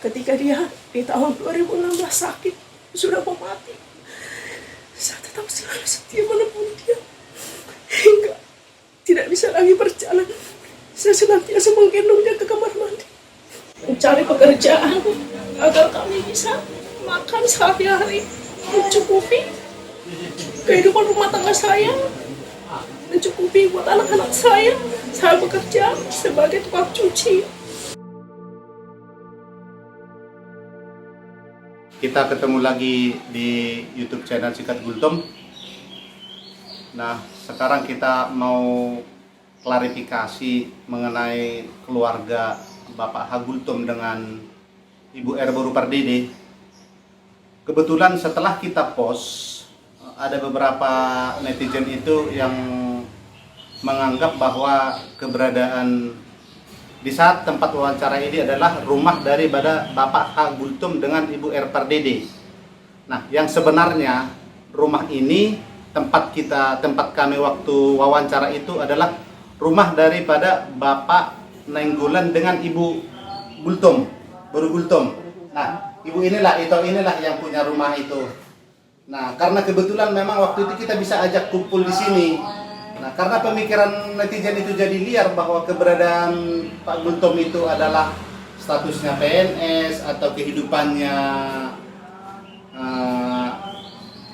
ketika dia di tahun 2016 sakit, sudah mau mati, saya tetap selalu setia menemui dia hingga tidak bisa lagi berjalan. Saya senantiasa menggendong dia ke kamar mandi, mencari pekerjaan agar kami bisa makan sehari-hari, mencukupi kehidupan rumah tangga saya, mencukupi buat anak-anak saya. Saya bekerja sebagai tukang cuci. Kita ketemu lagi di YouTube channel Sikat Gultom. Nah, sekarang kita mau klarifikasi mengenai keluarga Bapak H. Gultom dengan Ibu R. Boru Pardede. Kebetulan setelah kita post, ada beberapa netizen itu yang menganggap bahwa keberadaan di saat tempat wawancara ini adalah rumah daripada Bapak H. Gultom dengan Ibu R. Pardede. Nah, yang sebenarnya rumah ini tempat kami waktu wawancara itu adalah rumah daripada Bapak Nainggolan dengan Ibu Gultom, Boru Gultom. Nah, ibu inilah yang punya rumah itu. Nah, karena kebetulan memang waktu itu kita bisa ajak kumpul di sini. Nah, karena pemikiran netizen itu jadi liar bahwa keberadaan Pak Gultom itu adalah statusnya PNS atau kehidupannya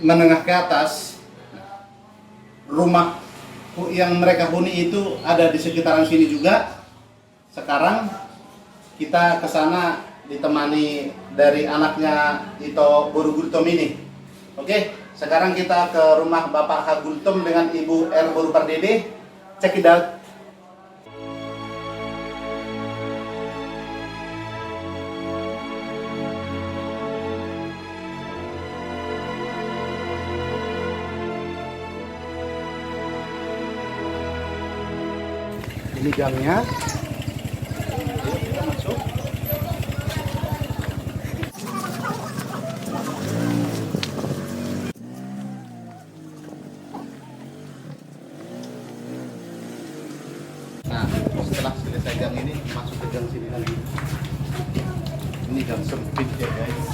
menengah ke atas. Rumah yang mereka huni itu ada di sekitaran sini juga. Sekarang kita ke sana ditemani dari anaknya Ito Boru Gultom ini. Oke, sekarang kita ke rumah Bapak H. Gultom dengan Ibu R. Boru Pardede. Check it out. Ini gangnya. Kita masuk. Nah, setelah selesai gang ini, masuk ke gang sini lagi. Ini gang sempit ya guys.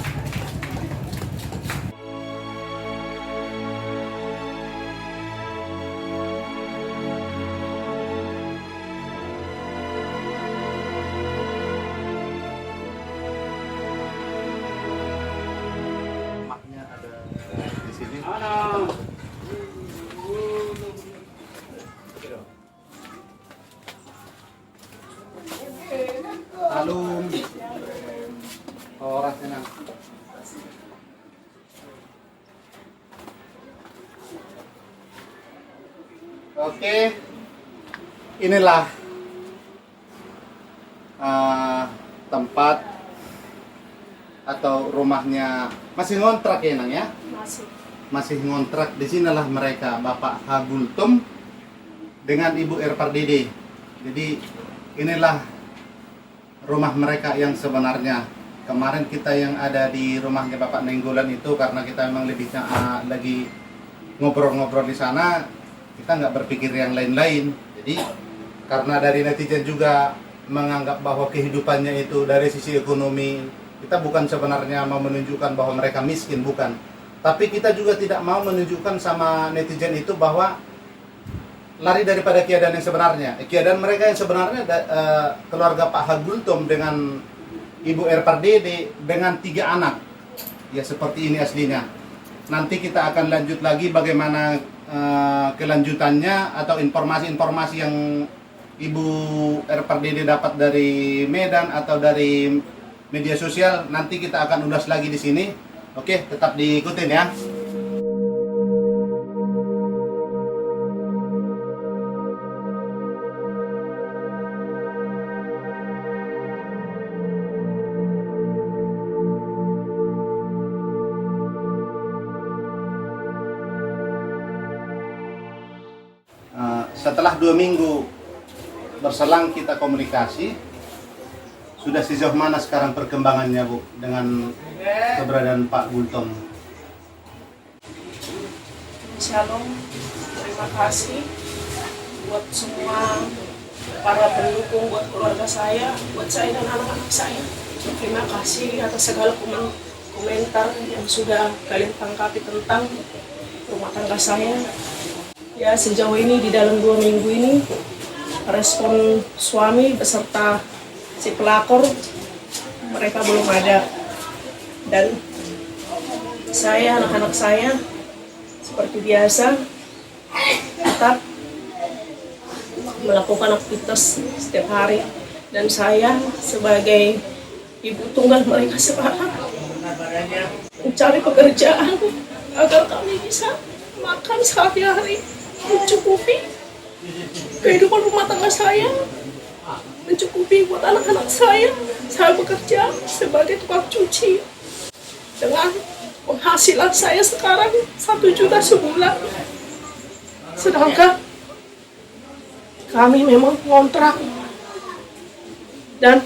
Maknya ada di sini. Halo. Orang senang. Oke, inilah tempat atau rumahnya. Masih ngontrak ya Nang ya? Masih ngontrak. Di sinilah mereka, Bapak H. Gultom dengan Ibu R. Pardede. Jadi inilah rumah mereka yang sebenarnya. Kemarin kita yang ada di rumahnya Bapak Nainggolan itu karena kita memang lagi ngobrol-ngobrol di sana, kita nggak berpikir yang lain-lain. Jadi karena dari netizen juga menganggap bahwa kehidupannya itu dari sisi ekonomi, kita bukan sebenarnya mau menunjukkan bahwa mereka miskin, bukan. Tapi kita juga tidak mau menunjukkan sama netizen itu bahwa lari daripada keadaan yang sebenarnya. Keadaan mereka yang sebenarnya keluarga Pak H. Gultom dengan Ibu R. Pardede dengan 3 anak. Ya seperti ini aslinya. Nanti kita akan lanjut lagi bagaimana kelanjutannya atau informasi-informasi yang Ibu R. Pardede dapat dari Medan atau dari media sosial. Nanti kita akan ulas lagi di sini. Oke, tetap diikutin ya. Setelah 2 minggu berselang kita komunikasi, sudah sejauh mana sekarang perkembangannya Bu dengan keberadaan Pak Gultom? Shalom, terima kasih buat semua para pendukung, buat keluarga saya, buat saya dan anak-anak saya. Terima kasih atas segala komentar yang sudah kalian tangkapi tentang rumah tangga saya. Ya, sejauh ini di dalam 2 minggu ini respon suami beserta si pelakor mereka belum ada, dan saya, anak-anak saya seperti biasa tetap melakukan aktivitas setiap hari, dan saya sebagai ibu tunggal mereka sekarang mencari pekerjaan agar kami bisa makan sehari-hari, mencukupi kehidupan rumah tangga saya, mencukupi buat anak-anak saya. Saya bekerja sebagai tukang cuci dengan penghasilan saya sekarang 1 juta sebulan, sedangkan kami memang kontrak, dan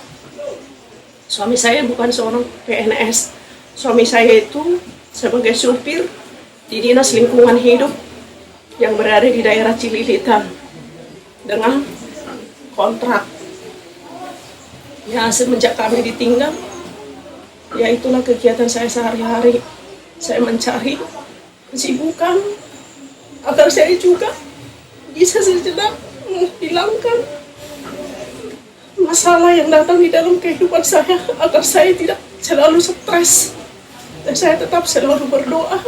suami saya bukan seorang PNS. Suami saya itu sebagai supir di Dinas Lingkungan Hidup yang berada di daerah Cililitan dengan kontrak. Ya, semenjak kami ditinggal, ya itulah kegiatan saya sehari-hari. Saya mencari kesibukan agar saya juga bisa sejenak menghilangkan masalah yang datang di dalam kehidupan saya, agar saya tidak selalu stres. Dan saya tetap selalu berdoa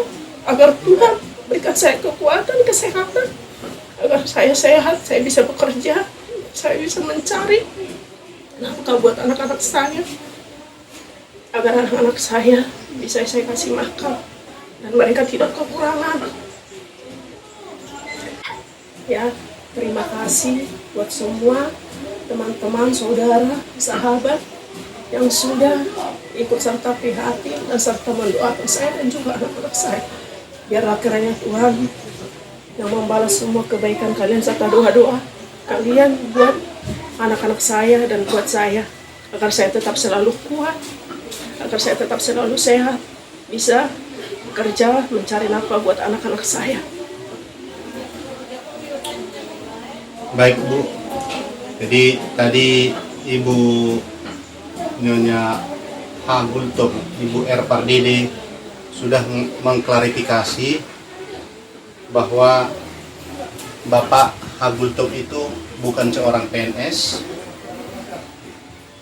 agar Tuhan berikan saya kekuatan, kesehatan, agar saya sehat, saya bisa bekerja, saya bisa mencari nafkah buat anak-anak saya, agar anak-anak saya bisa saya kasih makan dan mereka tidak kekurangan. Ya, terima kasih buat semua teman-teman, saudara, sahabat yang sudah ikut serta prihatin dan serta mendoakan saya dan juga anak-anak saya. Biarlah kiranya Tuhan yang membalas semua kebaikan kalian serta doa-doa kalian buat anak-anak saya dan buat saya, agar saya tetap selalu kuat, agar saya tetap selalu sehat, bisa bekerja mencari nafkah buat anak-anak saya. Baik Bu, jadi tadi Ibu Nyonya Hagultom, Ibu R. Pardede sudah mengklarifikasi bahwa Bapak Hagultom itu bukan seorang PNS.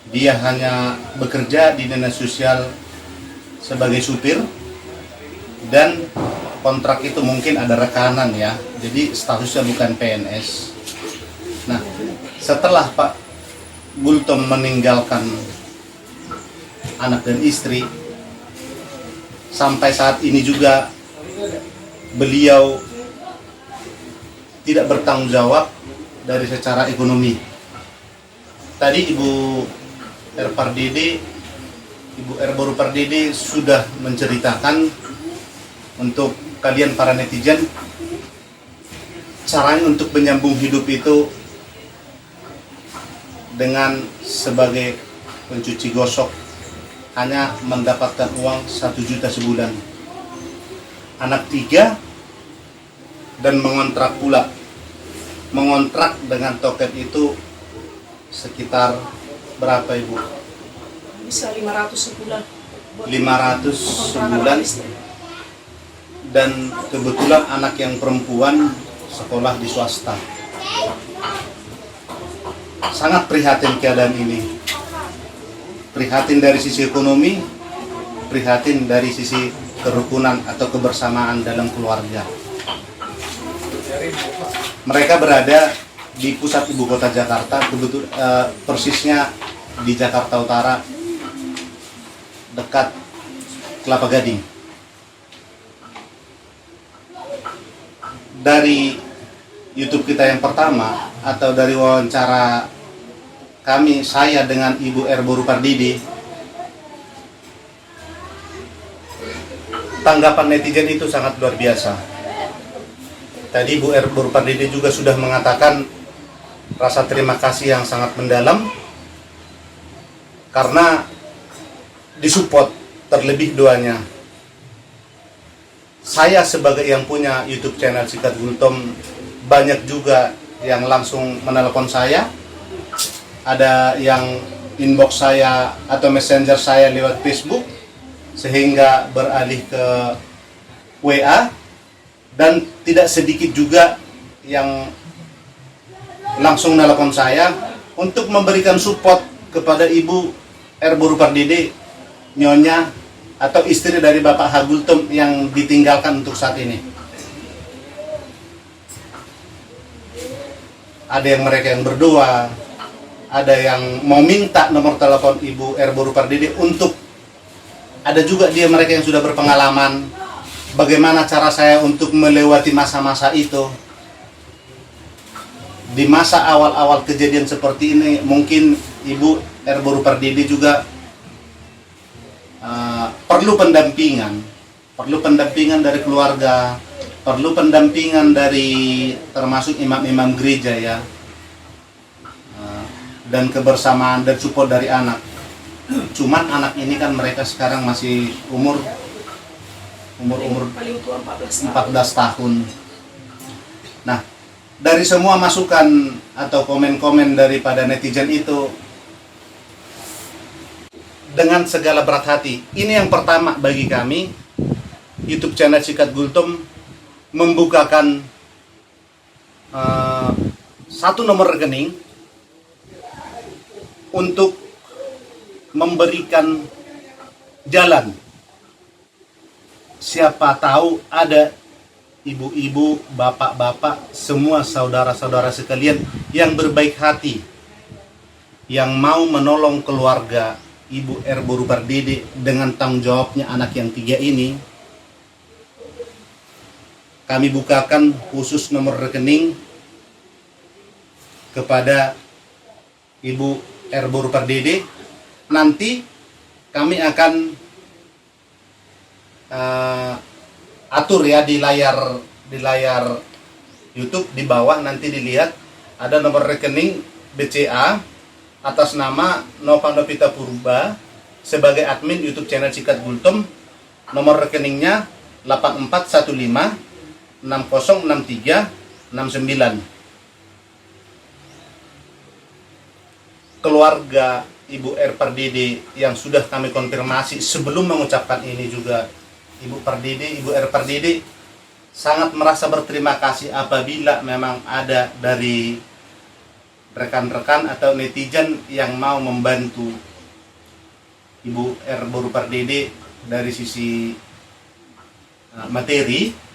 Dia hanya bekerja di dinas sosial sebagai supir, dan kontrak itu mungkin ada rekanan ya, jadi statusnya bukan PNS. Nah, setelah Pak Gultom meninggalkan anak dan istri, sampai saat ini juga beliau tidak bertanggung jawab dari secara ekonomi. Tadi Ibu R. Pardede, Ibu R. Boru Pardede sudah menceritakan untuk kalian para netizen caranya untuk menyambung hidup itu dengan sebagai pencuci gosok hanya mendapatkan uang 1 juta sebulan, anak 3, dan mengontrak pula. Mengontrak dengan token itu sekitar berapa Ibu? Bisa 500 sebulan. 500 sebulan. Dan kebetulan anak yang perempuan sekolah di swasta. Sangat prihatin keadaan ini. Prihatin dari sisi ekonomi, prihatin dari sisi kerukunan atau kebersamaan dalam keluarga. Mereka berada di pusat ibu kota Jakarta, persisnya di Jakarta Utara, dekat Kelapa Gading. Dari YouTube kita yang pertama, atau dari wawancara saya dengan Ibu R. Boru Pardede, tanggapan netizen itu sangat luar biasa. Tadi Ibu R. Boru Pardede juga sudah mengatakan rasa terima kasih yang sangat mendalam karena disupport, terlebih doanya. Saya sebagai yang punya YouTube channel Sikat Gultom, banyak juga yang langsung menelpon saya, ada yang inbox saya atau messenger saya lewat Facebook, sehingga beralih ke WA, dan tidak sedikit juga yang langsung nelpon saya untuk memberikan support kepada Ibu R. Boru Pardede, nyonya atau istri dari Bapak Hagultum yang ditinggalkan untuk saat ini. Ada yang mereka yang berdoa, ada yang mau minta nomor telepon Ibu R. Boru Pardede untuk, ada juga mereka yang sudah berpengalaman bagaimana cara saya untuk melewati masa-masa itu. Di masa awal-awal kejadian seperti ini, mungkin Ibu R. Boru Pardede juga perlu pendampingan dari keluarga, perlu pendampingan dari termasuk imam-imam gereja ya, dan kebersamaan dan support dari anak. Cuman anak ini kan mereka sekarang masih umur paling tua 14 tahun. Nah, dari semua masukan atau komen-komen daripada netizen itu, dengan segala berat hati, ini yang pertama bagi kami, YouTube channel Sikat Gultum membukakan satu nomor rekening untuk memberikan jalan. Siapa tahu ada ibu-ibu, bapak-bapak, semua saudara-saudara sekalian yang berbaik hati, yang mau menolong keluarga Ibu R. Boru Pardede dengan tanggung jawabnya anak yang 3 ini. Kami bukakan khusus nomor rekening kepada Ibu R. Boru Pardede. Nanti kami akan atur ya di layar YouTube di bawah, nanti dilihat ada nomor rekening BCA atas nama Nova Novita Purba sebagai admin YouTube channel Sikat Gultum. Nomor rekeningnya 8415 6063 69. Keluarga Ibu R. Pardede yang sudah kami konfirmasi sebelum mengucapkan ini juga, Ibu R. Pardede sangat merasa berterima kasih apabila memang ada dari rekan-rekan atau netizen yang mau membantu Ibu R. Boru Pardede dari sisi materi.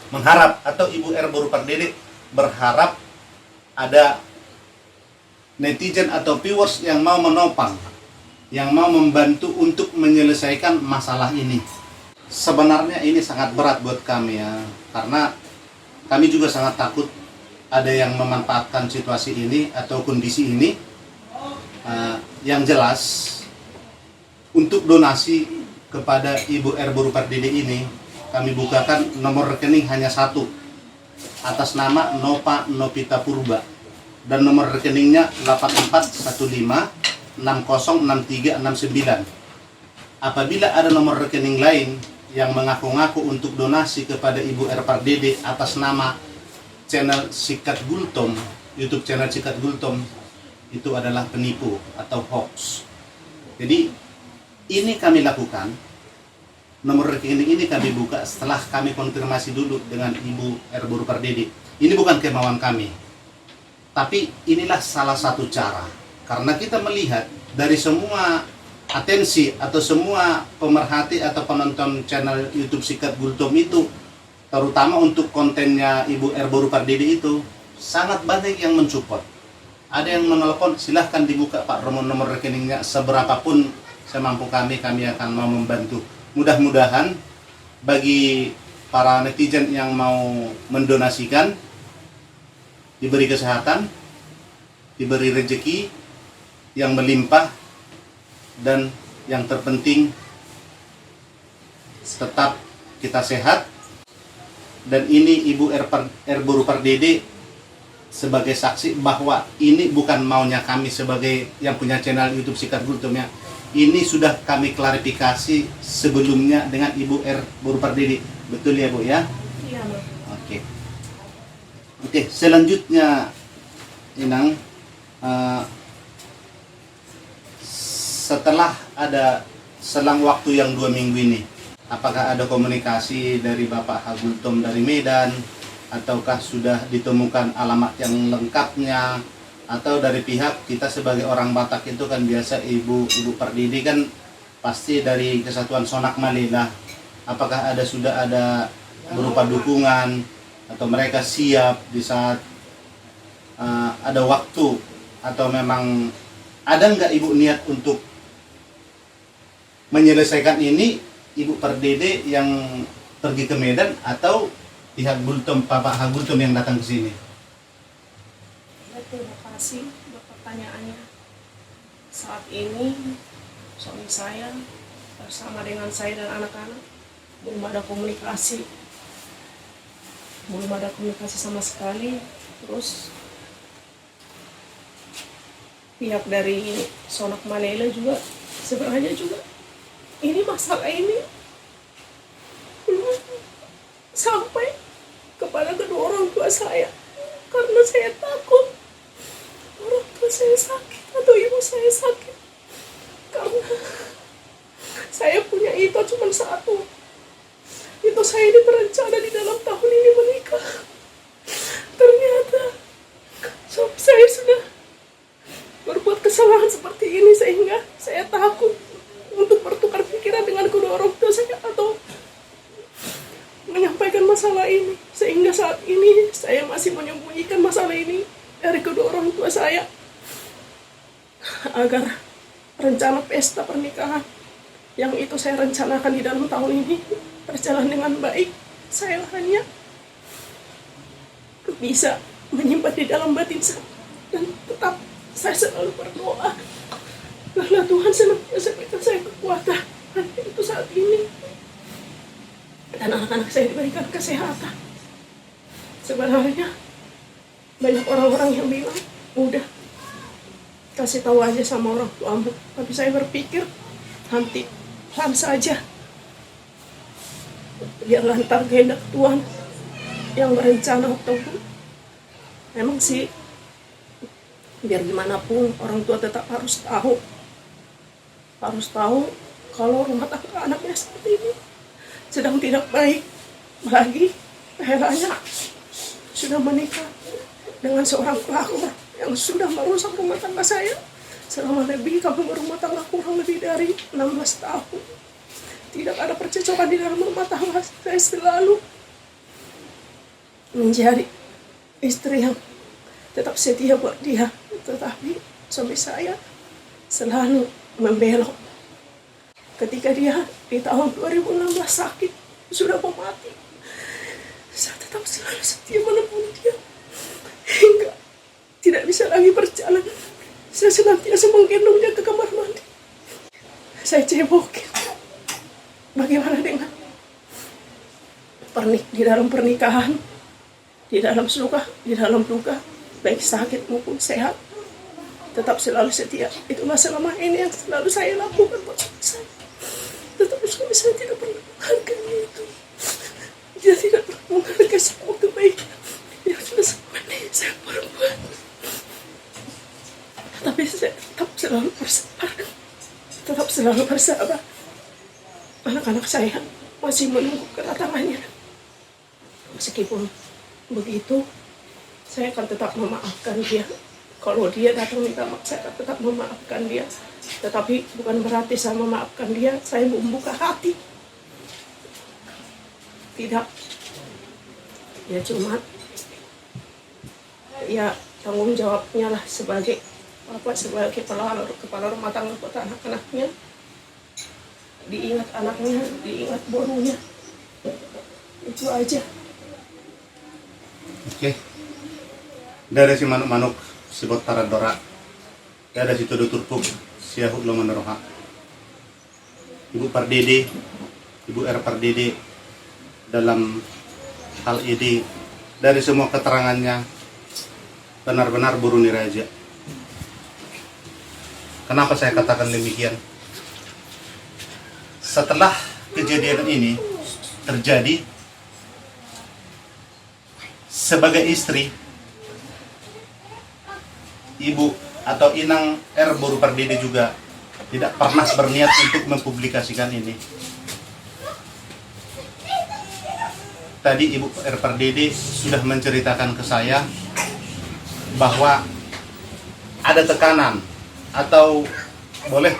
Mengharap, atau Ibu R. Boru Pardede berharap ada netizen atau viewers yang mau menopang, yang mau membantu untuk menyelesaikan masalah ini. Sebenarnya ini sangat berat buat kami ya, karena kami juga sangat takut ada yang memanfaatkan situasi ini atau kondisi ini. Yang jelas, untuk donasi kepada Ibu R. Boru Pardede ini, kami bukakan nomor rekening hanya satu, atas nama Nova Novita Purba, dan nomor rekeningnya 8415 606369. Apabila ada nomor rekening lain yang mengaku-ngaku untuk donasi kepada Ibu R. Pardede atas nama channel Sikat Gultum, YouTube channel Sikat Gultum, itu adalah penipu atau hoax. Jadi ini kami lakukan, nomor rekening ini kami buka setelah kami konfirmasi dulu dengan Ibu R. Boru Pardede. Ini bukan kemauan kami, tapi inilah salah satu cara, karena kita melihat dari semua atensi atau semua pemerhati atau penonton channel YouTube Sikat Gultum itu, terutama untuk kontennya Ibu R. Boru Pardede itu, sangat banyak yang mensupport. Ada yang menelpon, silahkan dibuka Pak nomor rekeningnya, seberapapun semampu kami akan mau membantu. Mudah-mudahan bagi para netizen yang mau mendonasikan, diberi kesehatan, diberi rezeki yang melimpah, dan yang terpenting tetap kita sehat. Dan ini Ibu R. Boru Pardede sebagai saksi bahwa ini bukan maunya kami sebagai yang punya channel YouTube Sikat Gultum ya. Ini sudah kami klarifikasi sebelumnya dengan Ibu R. Boru Pardede. Betul ya Bu ya? Iya, Bang. Oke, selanjutnya Inang, setelah ada selang waktu yang 2 minggu ini, apakah ada komunikasi dari Bapak Hagultom dari Medan, ataukah sudah ditemukan alamat yang lengkapnya, atau dari pihak kita sebagai orang Batak itu kan biasa Ibu Pardede kan pasti dari Kesatuan Sonak Malela, apakah sudah ada berupa dukungan atau mereka siap di saat ada waktu, atau memang ada nggak Ibu niat untuk menyelesaikan ini, Ibu Pardede yang pergi ke Medan atau pihak Gultom, Bapak Hagultom yang datang ke sini? Ya, terima kasih untuk pertanyaannya. Saat ini suami saya bersama dengan saya dan anak-anak belum ada komunikasi sama sekali. Terus pihak dari Sonak Malela juga sebenarnya juga ini masalah ini belum sampai kepada kedua orang tua saya, karena saya takut orang tua saya sakit atau ibu saya sakit, karena saya punya itu cuma satu. Itu saya ini berencana di dalam tahun ini menikah. Ternyata suami saya sudah berbuat kesalahan seperti ini, sehingga saya takut untuk bertukar pikiran dengan kedua orang tua saya atau menyampaikan masalah ini, sehingga saat ini saya masih menyembunyikan masalah ini dari kedua orang tua saya agar rencana pesta pernikahan yang itu saya rencanakan di dalam tahun ini berjalan dengan baik. Saya hanya bisa menyimpan di dalam batin saya, dan tetap saya selalu berdoa karena Tuhan senantiasa berikan saya kekuatan itu saat ini, dan anak-anak saya diberikan kesehatan. Sebenarnya banyak orang-orang yang bilang, udah kasih tahu aja sama orang tuamu, tapi saya berpikir nanti pelan saja, biar lantar kehendak Tuhan yang berencana ataupun memang sih, biar gimana pun orang tua tetap harus tahu kalau rumah tangga anaknya seperti ini sedang tidak baik. Lagi akhirnya sudah menikah dengan seorang pelakor yang sudah merusak rumah tangga saya selama lebih rumah tangga kurang lebih dari 16 tahun. Tidak ada percekcokan di dalam rumah tangga. Saya selalu menjadi istri yang tetap setia buat dia, tetapi suami saya selalu membelok. Ketika dia di tahun 2016 sakit, sudah mau mati, saya tetap selalu setia menemani dia hingga tidak bisa lagi berjalan. Saya senantiasa menggendong dia ke kamar mandi. Saya cebokin. Bagaimana dengan di dalam pernikahan, di dalam suka, di dalam duka, baik sakit maupun sehat, tetap selalu setia. Itulah selama ini yang selalu saya lakukan buat suami saya. Tetapi suami saya tidak pernah menghargai itu. Dia tidak pernah menghargai semua kebaikan yang sudah selama ini saya perbuat. Tapi saya tetap selalu bersabar. Anak-anak saya masih menunggu kedatangannya. Meskipun begitu, saya akan tetap memaafkan dia. Kalau dia datang minta maaf, saya akan tetap memaafkan dia. Tetapi bukan berarti saya memaafkan dia, saya membuka hati. Tidak. Ya cuma, ya tanggung jawabnya lah sebagai kepala rumah tangga buat anak-anaknya. Diingat anaknya, diingat borunya. Itu aja. Oke. Dari si manuk-manuk sibot taradora. Dari si tuduh turpuk siahut lo meneroha. Ibu Pardede, Ibu R. Pardede dalam hal ini dari semua keterangannya benar-benar buruni raja. Kenapa saya katakan demikian? Setelah kejadian ini terjadi, sebagai istri, ibu atau inang R. Boru Pardede juga tidak pernah berniat untuk mempublikasikan ini. Tadi Ibu RPRDD sudah menceritakan ke saya bahwa ada tekanan atau boleh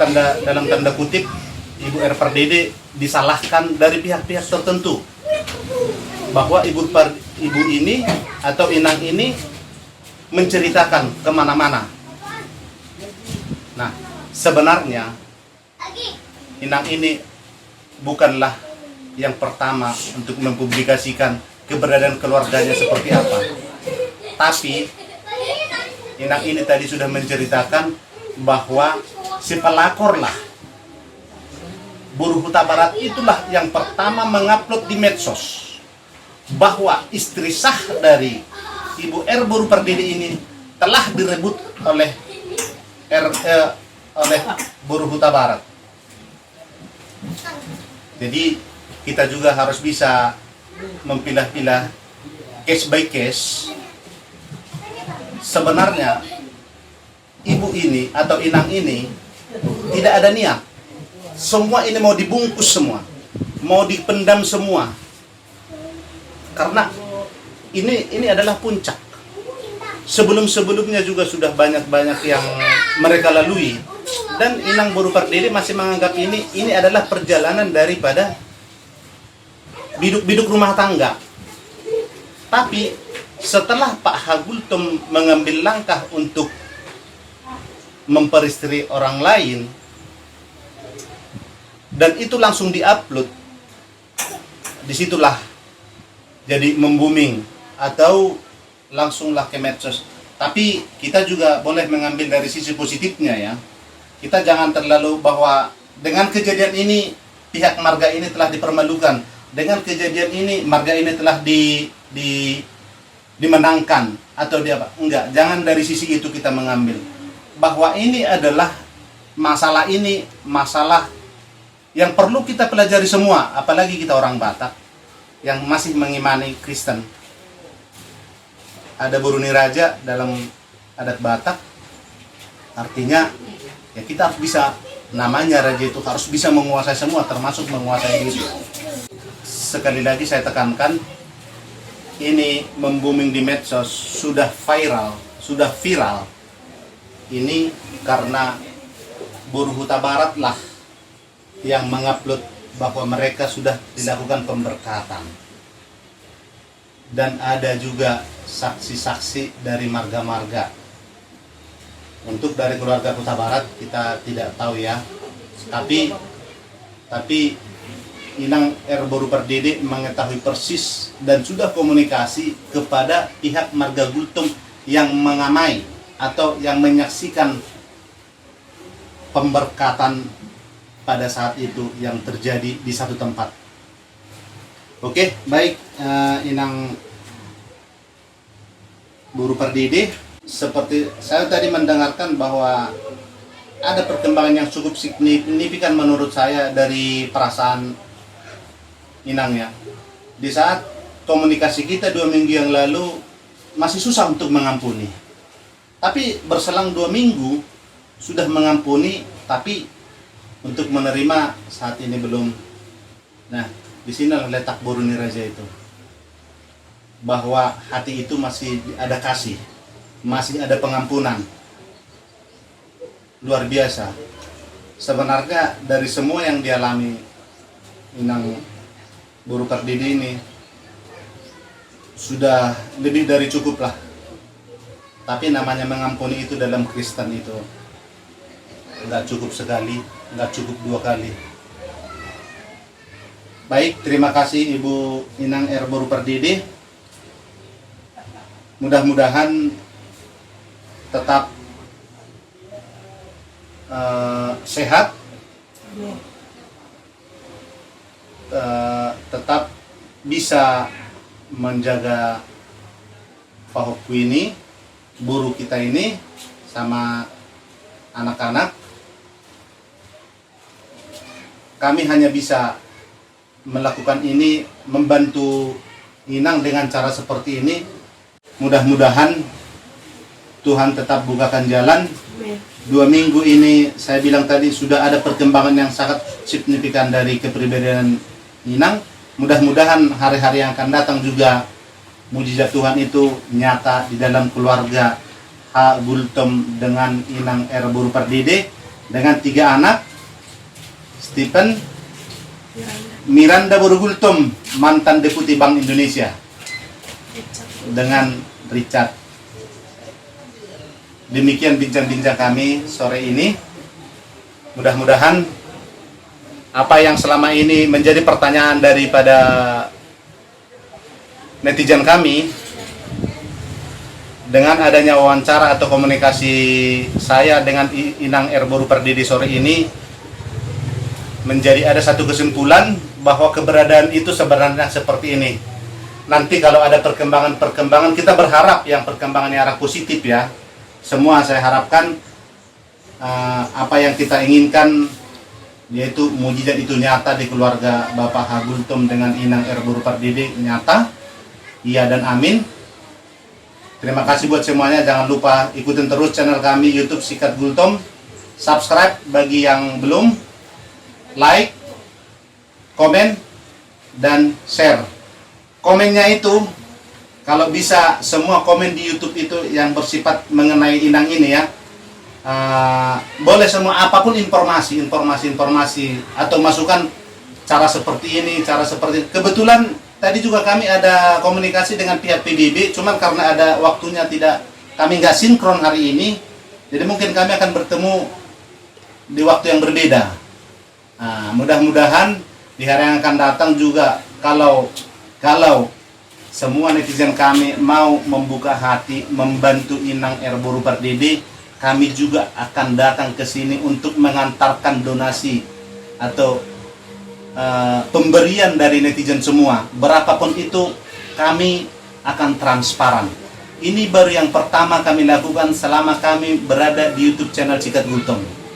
dalam tanda kutip Ibu RPRDD disalahkan dari pihak-pihak tertentu bahwa ibu ini atau inang ini menceritakan kemana-mana. Nah, sebenarnya inang ini bukanlah yang pertama untuk mempublikasikan keberadaan keluarganya seperti apa. Tapi inang ini tadi sudah menceritakan bahwa si pelakor lah, Buruh Huta Barat itulah yang pertama mengupload di medsos bahwa istri sah dari Ibu R. Boru Pardede ini telah direbut oleh Buruh Huta Barat. Jadi kita juga harus bisa memilah-pilah case by case. Sebenarnya ibu ini atau inang ini tidak ada niat. Semua ini mau dibungkus semua, mau dipendam semua. Karena ini adalah puncak. Sebelum-sebelumnya juga sudah banyak-banyak yang mereka lalui. Dan Inang Boru Pardede masih menganggap ini adalah perjalanan daripada biduk-biduk rumah tangga. Tapi setelah Pak Hagultom mengambil langkah untuk memperistri orang lain, dan itu langsung diupload, disitulah jadi membooming atau langsunglah ke medsos. Tapi kita juga boleh mengambil dari sisi positifnya ya. Kita jangan terlalu bahwa dengan kejadian ini pihak marga ini telah dipermalukan. Dengan kejadian ini marga ini telah dimenangkan atau dia apa? Enggak, jangan dari sisi itu kita mengambil. Bahwa ini adalah masalah yang perlu kita pelajari semua, apalagi kita orang Batak yang masih mengimani Kristen. Ada Buruni Raja dalam adat Batak, artinya ya kita harus bisa, namanya raja itu harus bisa menguasai semua, termasuk menguasai diri. Sekali lagi saya tekankan, ini membooming di medsos, sudah viral. Ini karena Buruh Huta Barat lah yang mengupload bahwa mereka sudah dilakukan pemberkatan. Dan ada juga saksi-saksi dari marga-marga. Untuk dari keluarga Huta Barat kita tidak tahu ya. Tapi Inang R. Boru Pardede mengetahui persis dan sudah komunikasi kepada pihak marga Gultom yang mengamai atau yang menyaksikan pemberkatan pada saat itu yang terjadi di satu tempat. Oke, baik, Inang Boru Pardede, seperti saya tadi mendengarkan bahwa ada perkembangan yang cukup signifikan menurut saya dari perasaan Inang ya. Di saat komunikasi kita 2 minggu yang lalu masih susah untuk mengampuni. Tapi berselang 2 minggu sudah mengampuni, tapi untuk menerima saat ini belum. Nah, di sinilah letak Buruni Raja itu. Bahwa hati itu masih ada kasih, masih ada pengampunan. Luar biasa. Sebenarnya dari semua yang dialami Inang Boru Pardede ini sudah lebih dari cukup lah. Tapi namanya mengampuni itu dalam Kristen itu nggak cukup sekali, nggak cukup 2 kali. Baik, terima kasih Ibu Inang R. Boru Pardede. Mudah-mudahan tetap sehat, tetap bisa menjaga Pahokku ini, buruh kita ini, sama anak-anak. Kami hanya bisa melakukan ini, membantu Inang dengan cara seperti ini. Mudah-mudahan Tuhan tetap bukakan jalan 2 minggu ini saya bilang tadi sudah ada perkembangan yang sangat signifikan dari kepribadian Inang. Mudah-mudahan hari-hari yang akan datang juga mujizat Tuhan itu nyata di dalam keluarga H. Gultom dengan Inang R. Boru Pardede dengan 3 anak, Stephen, Miranda Boru Gultom, mantan Deputi Bank Indonesia, dengan Richard. Demikian bincang-bincang kami sore ini. Mudah-mudahan apa yang selama ini menjadi pertanyaan daripada netizen kami, dengan adanya wawancara atau komunikasi saya dengan Inang R. Boru Pardede sore ini, menjadi ada satu kesimpulan bahwa keberadaan itu sebenarnya seperti ini. Nanti kalau ada perkembangan-perkembangan, kita berharap yang perkembangannya arah positif ya. Semua saya harapkan apa yang kita inginkan, yaitu mujizat itu nyata di keluarga Bapak H. Gultom dengan Inang R. Boru Pardede nyata. Iya dan amin. Terima kasih buat semuanya. Jangan lupa ikutin terus channel kami YouTube Sikat Gultom. Subscribe bagi yang belum. Like, komen, dan share. Komennya itu, kalau bisa semua komen di YouTube itu yang bersifat mengenai Inang ini ya, boleh semua, apapun informasi atau masukan cara seperti ini, cara seperti ini. Kebetulan tadi juga kami ada komunikasi dengan pihak PBB, cuman karena ada waktunya kami nggak sinkron hari ini, jadi mungkin kami akan bertemu di waktu yang berbeda. Mudah-mudahan di hari yang akan datang juga kalau semua netizen kami mau membuka hati membantu Inang R. Boru Pardede, kami juga akan datang ke sini untuk mengantarkan donasi atau pemberian dari netizen semua. Berapapun itu kami akan transparan. Ini baru yang pertama kami lakukan selama kami berada di YouTube channel Sikat Gultom.